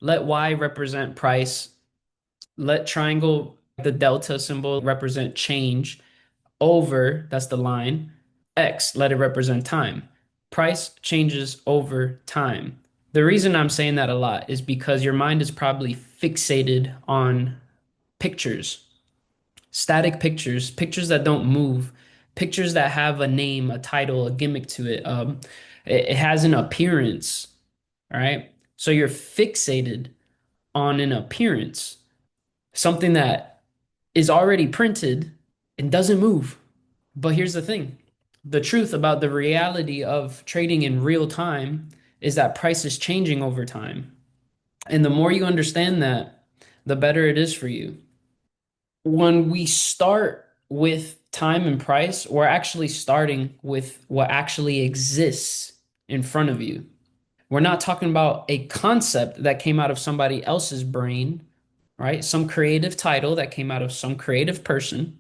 Let Y represent price. Let triangle, the delta symbol, represent change. Over, that's the line. X, let it represent time. Price changes over time. The reason I'm saying that a lot is because your mind is probably fixated on pictures, static pictures, pictures that don't move, pictures that have a name, a title, a gimmick to it. It has an appearance, all right? So you're fixated on an appearance, something that is already printed and doesn't move. But here's the thing. The truth about the reality of trading in real time is that price is changing over time. And the more you understand that, the better it is for you. When we start with time and price, we're actually starting with what actually exists in front of you. We're not talking about a concept that came out of somebody else's brain, right? Some creative title that came out of some creative person.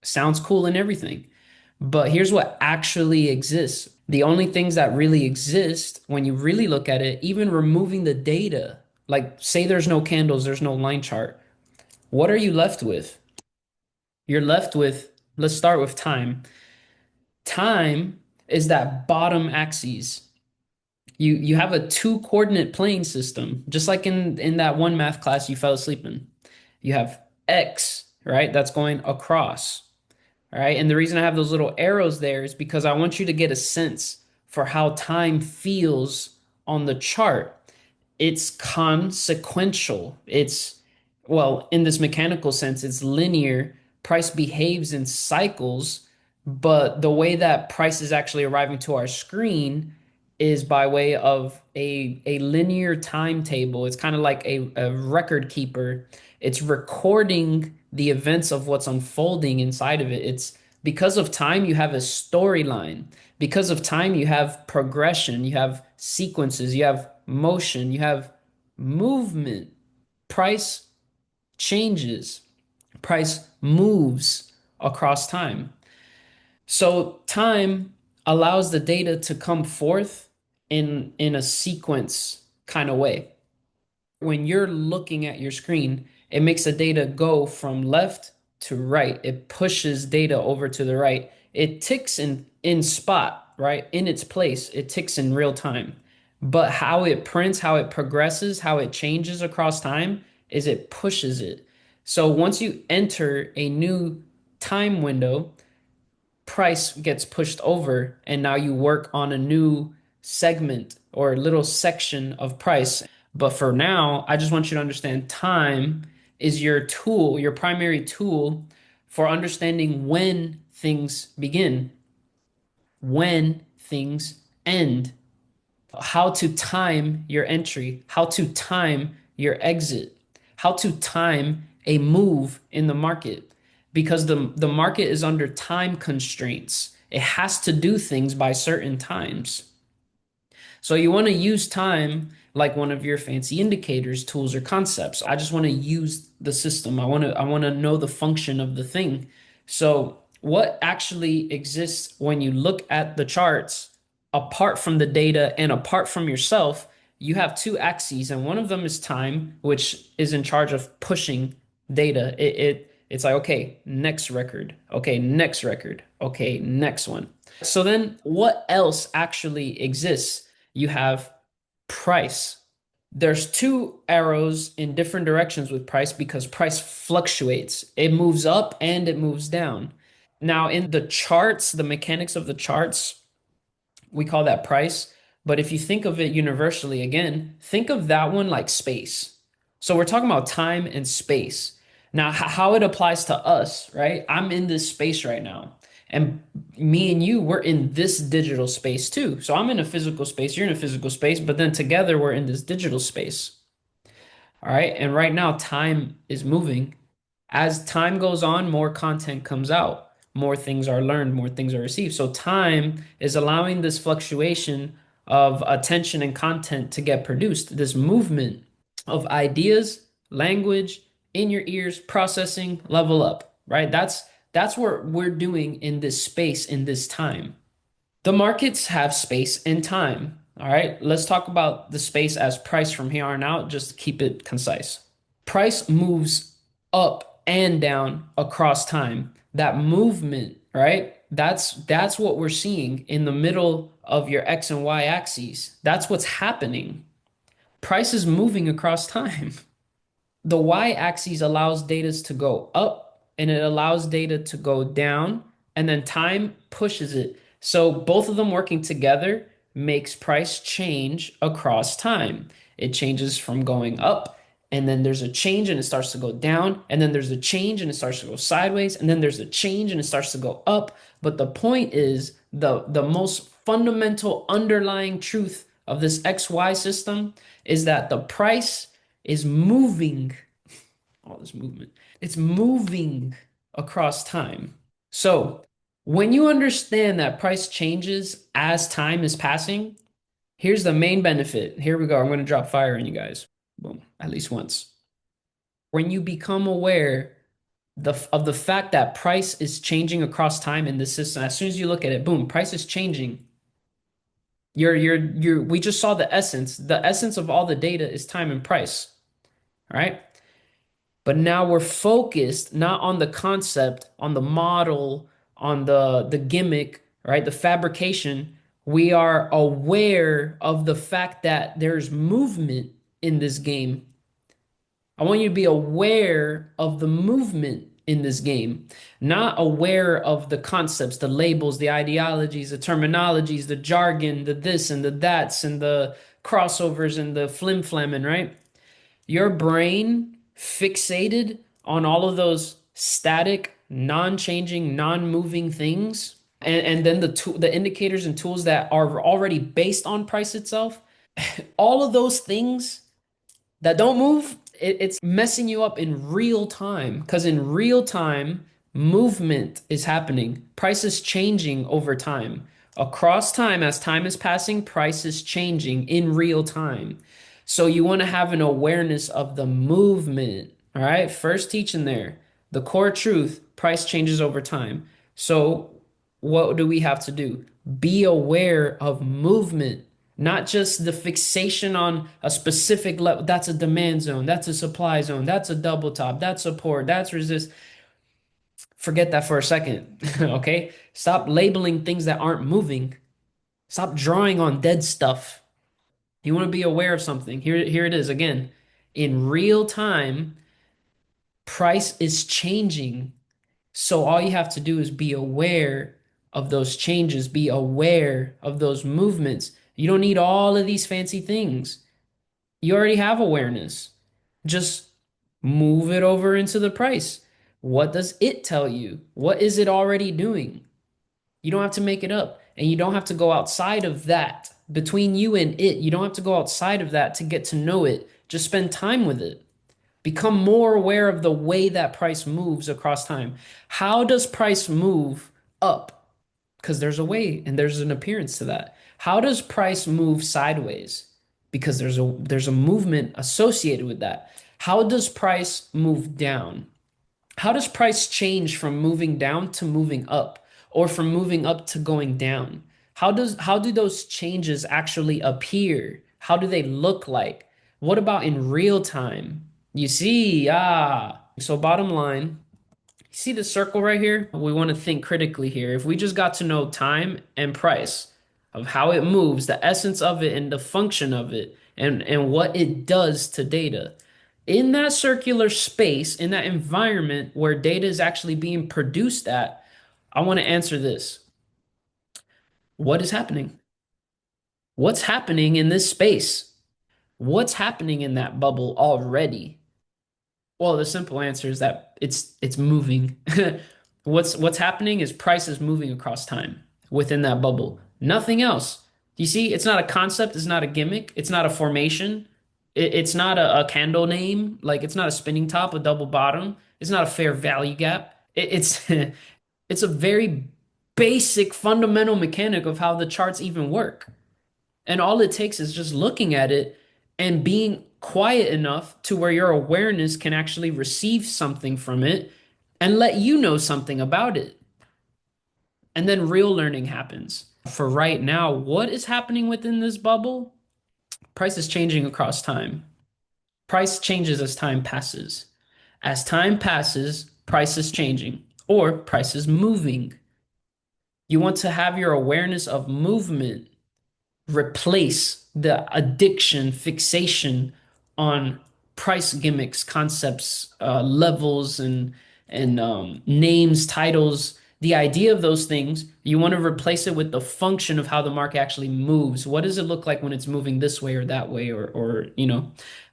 Sounds cool and everything. But here's what actually exists. The only things that really exist when you really look at it, even removing the data, like say there's no candles, there's no line chart. What are you left with? You're left with, let's start with time. Time is that bottom axis. You have a two coordinate plane system, just like in that one math class you fell asleep in. You have X, right? That's going across. All right. And the reason I have those little arrows there is because I want you to get a sense for how time feels on the chart. It's consequential. Well, in this mechanical sense, it's linear. Price behaves in cycles, but the way that price is actually arriving to our screen is by way of a linear timetable. It's kind of like a record keeper. It's recording the events of what's unfolding inside of it. It's because of time, you have a storyline. Because of time, you have progression, you have sequences, you have motion, you have movement. Price changes, price moves across time. So time allows the data to come forth in a sequence kind of way. When you're looking at your screen, it makes the data go from left to right. It pushes data over to the right. It ticks in spot, right? In its place. It ticks in real time. But how it prints, how it progresses, how it changes across time is it pushes it. So once you enter a new time window, price gets pushed over and now you work on a new segment or a little section of price. But for now, I just want you to understand time is your tool, your primary tool for understanding when things begin, when things end, how to time your entry, how to time your exit, how to time a move in the market because the market is under time constraints. It has to do things by certain times. So you want to use time like one of your fancy indicators, tools, or concepts. I just want to use the system. I want to know the function of the thing. So what actually exists when you look at the charts apart from the data and apart from yourself, you have two axes, and one of them is time, which is in charge of pushing data. It's like, okay, next record. Okay, next record. Okay, next one. So then what else actually exists? You have price. There's two arrows in different directions with price because price fluctuates. It moves up and it moves down. Now, in the charts, the mechanics of the charts, we call that price. But if you think of it universally, again, think of that one like space. So we're talking about time and space. Now, how it applies to us, right? I'm in this space right now. And me and you, we're in this digital space too. So I'm in a physical space, you're in a physical space, but then together we're in this digital space. All right. And right now, time is moving. As time goes on, more content comes out, more things are learned, more things are received. So time is allowing this fluctuation of attention and content to get produced, this movement of ideas, language in your ears, processing, level up, right? That's what we're doing in this space, in this time. The markets have space and time. All right, let's talk about the space as price from here on out, just to keep it concise. Price moves up and down across time. That movement, right? That's what we're seeing in the middle of your X and Y axes. That's what's happening. Price is moving across time. The y-axis allows data to go up and it allows data to go down, and then time pushes it. So both of them working together makes price change across time. It changes from going up, and then there's a change and it starts to go down, and then there's a change and it starts to go sideways, and then there's a change and it starts to go up. But the point is, the most fundamental underlying truth of this XY system is that the price is moving, all this movement, it's moving across time. So when you understand that price changes as time is passing, here's the main benefit. Here we go. I'm going to drop fire on you guys. Boom, at least once. When you become aware of the fact that price is changing across time in this system, as soon as you look at it, boom, price is changing. We just saw the essence. The essence of all the data is time and price. All right. But now we're focused not on the concept, on the model, on the gimmick, right? The fabrication. We are aware of the fact that there's movement in this game. I want you to be aware of the movement in this game, not aware of the concepts, the labels, the ideologies, the terminologies, the jargon, the this and the that's, and the crossovers and the flim flamming, right? Your brain fixated on all of those static, non-changing, non-moving things, and then the indicators and tools that are already based on price itself, all of those things that don't move, it's messing you up in real time. Because in real time, movement is happening. Price is changing over time. Across time, as time is passing, price is changing in real time. So you want to have an awareness of the movement. All right. First teaching there. The core truth, price changes over time. So what do we have to do? Be aware of movement, not just the fixation on a specific level. That's a demand zone, that's a supply zone, that's a double top, that's support, that's resist. Forget that for a second. Okay? Stop labeling things that aren't moving. Stop drawing on dead stuff. You want to be aware of something. Here it is again. In real time, price is changing. So all you have to do is be aware of those changes, be aware of those movements. You don't need all of these fancy things. You already have awareness. Just move it over into the price. What does it tell you? What is it already doing? You don't have to make it up. And you don't have to go outside of that. Between you and it, you don't have to go outside of that to get to know it. Just spend time with it. Become more aware of the way that price moves across time. How does price move up? Because there's a way and there's an appearance to that. How does price move sideways? Because there's a movement associated with that. How does price move down? How does price change from moving down to moving up, or from moving up to going down? How do those changes actually appear? How do they look like? What about in real time? You see, so bottom line, see the circle right here? We want to think critically here. If we just got to know time and price of how it moves, the essence of it and the function of it, and what it does to data, in that circular space, in that environment where data is actually being produced at, I want to answer this. What is happening? What's happening in this space? What's happening in that bubble already? Well, the simple answer is that it's moving. What's happening is price is moving across time within that bubble. Nothing else. You see, it's not a concept, it's not a gimmick, it's not a formation, it's not a candle name, like it's not a spinning top, a double bottom, it's not a fair value gap. It's it's a very basic fundamental mechanic of how the charts even work. And all it takes is just looking at it and being quiet enough to where your awareness can actually receive something from it and let you know something about it. And then real learning happens. For right now, what is happening within this bubble? Price is changing across time. Price changes as time passes. As time passes, price is changing or price is moving. You want to have your awareness of movement replace the addiction, fixation on price gimmicks, concepts, levels, and names, titles. The idea of those things, you want to replace it with the function of how the market actually moves. What does it look like when it's moving this way or that way, or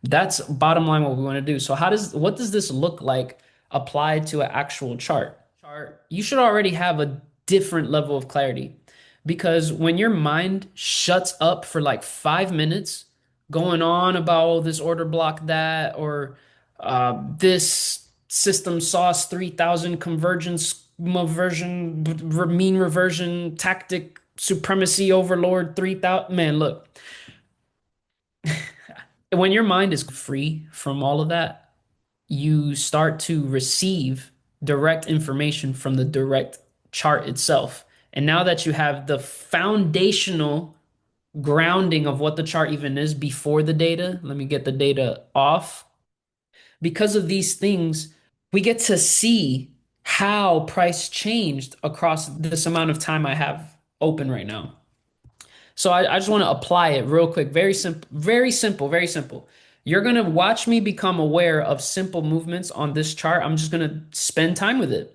that's bottom line what we want to do. So what does this look like applied to an actual chart? You should already have a different level of clarity. Because when your mind shuts up for like 5 minutes, going on about oh, this order block that, or this system sauce 3000 convergence, reversion, mean reversion, tactic, supremacy, overlord 3000. Man, look, when your mind is free from all of that, you start to receive direct information from the direct chart itself. And now that you have the foundational grounding of what the chart even is before the data. Let me get the data off. Because of these things, we get to see how price changed across this amount of time I have open right now. So I just want to apply it real quick. Very simple, very simple, very simple. You're going to watch me become aware of simple movements on this chart. I'm just going to spend time with it.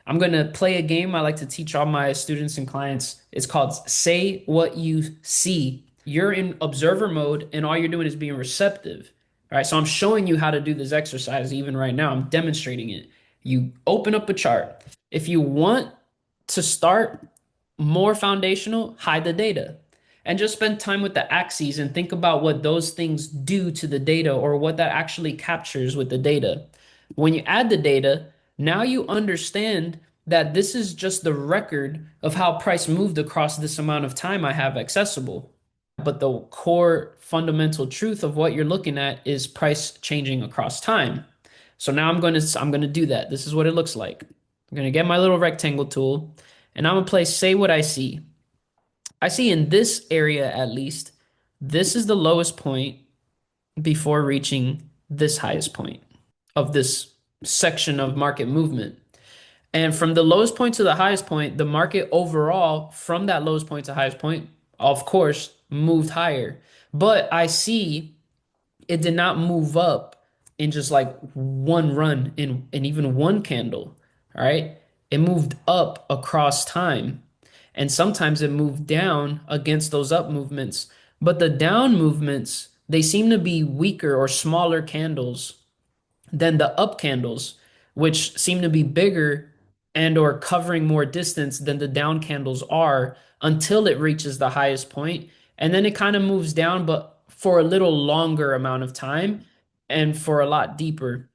I'm going to play a game I like to teach all my students and clients. It's called Say What You See. You're in observer mode, and all you're doing is being receptive. All right. So I'm showing you how to do this exercise even right now. I'm demonstrating it. You open up a chart. If you want to start more foundational, hide the data and just spend time with the axes and think about what those things do to the data or what that actually captures with the data. When you add the data, now you understand that this is just the record of how price moved across this amount of time I have accessible. But the core fundamental truth of what you're looking at is price changing across time. So now I'm going to do that. This is what it looks like. I'm going to get my little rectangle tool and I'm going to play say what I see. I see in this area at least, this is the lowest point before reaching this highest point of this section of market movement. And from the lowest point to the highest point, the market overall, from that lowest point to highest point, of course, moved higher. But I see it did not move up in just like one run in even one candle. All right. It moved up across time. And sometimes it moved down against those up movements. But the down movements, they seem to be weaker or smaller candles than the up candles, which seem to be bigger and or covering more distance than the down candles are until it reaches the highest point. And then it kind of moves down, but for a little longer amount of time and for a lot deeper.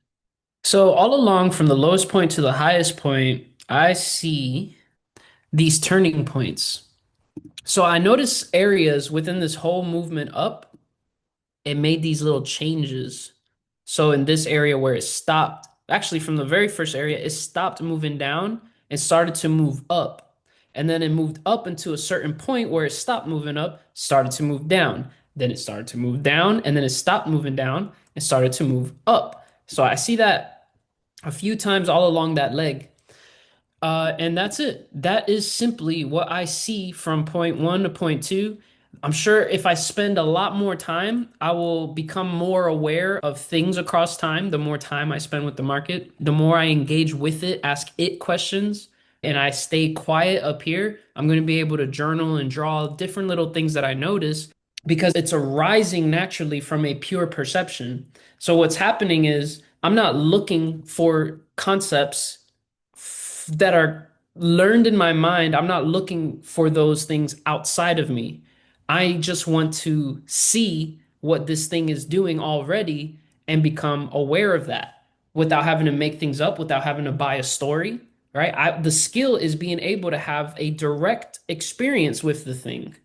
So all along from the lowest point to the highest point, I see these turning points. So I notice areas within this whole movement up, it made these little changes. So in this area where it stopped, actually from the very first area, it stopped moving down and started to move up. And then it moved up into a certain point where it stopped moving up, started to move down. Then it started to move down, and then it stopped moving down and started to move up. So I see that a few times all along that leg. And that's it. That is simply what I see from point one to point two. I'm sure if I spend a lot more time, I will become more aware of things across time. The more time I spend with the market, the more I engage with it, ask it questions, and I stay quiet up here, I'm going to be able to journal and draw different little things that I notice because it's arising naturally from a pure perception. So what's happening is I'm not looking for concepts that are learned in my mind. I'm not looking for those things outside of me. I just want to see what this thing is doing already and become aware of that without having to make things up, without having to buy a story, right? The skill is being able to have a direct experience with the thing.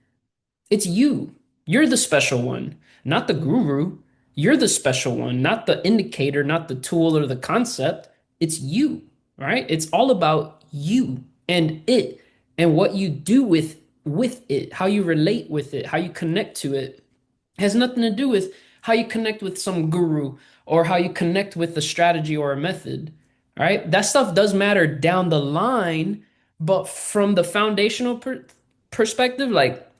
It's you. You're the special one, not the guru. You're the special one, not the indicator, not the tool or the concept. It's you, right? It's all about you and it and what you do with with it, how you relate with it, how you connect to it. It has nothing to do with how you connect with some guru or how you connect with a strategy or a method. All right. That stuff does matter down the line, but from the foundational perspective, like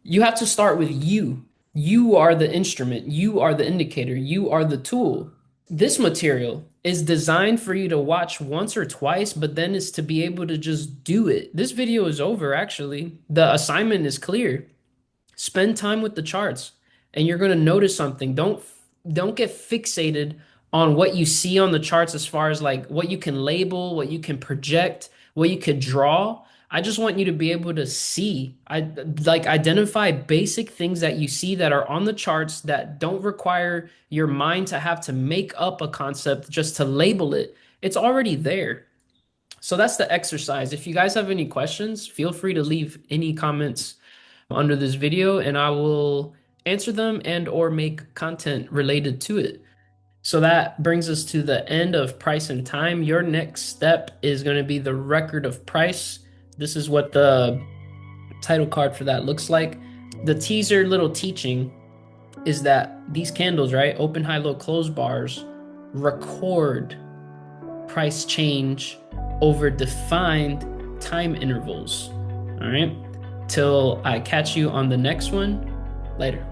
you have to start with you. You are the instrument, you are the indicator, you are the tool. This material is designed for you to watch once or twice, but then it's to be able to just do it. This video is over, actually. The assignment is clear. Spend time with the charts and you're going to notice something. Don't get fixated on what you see on the charts as far as like what you can label, what you can project, what you could draw. I just want you to be able to see. I like identify basic things that you see that are on the charts that don't require your mind to have to make up a concept just to label it. It's already there. So that's the exercise. If you guys have any questions, feel free to leave any comments under this video and I will answer them and or make content related to it. So that brings us to the end of price and time. Your next step is going to be the record of price. This is what the title card for that looks like. The teaser little teaching is that these candles, right? Open, high, low, close bars record price change over defined time intervals. All right. Till I catch you on the next one. Later.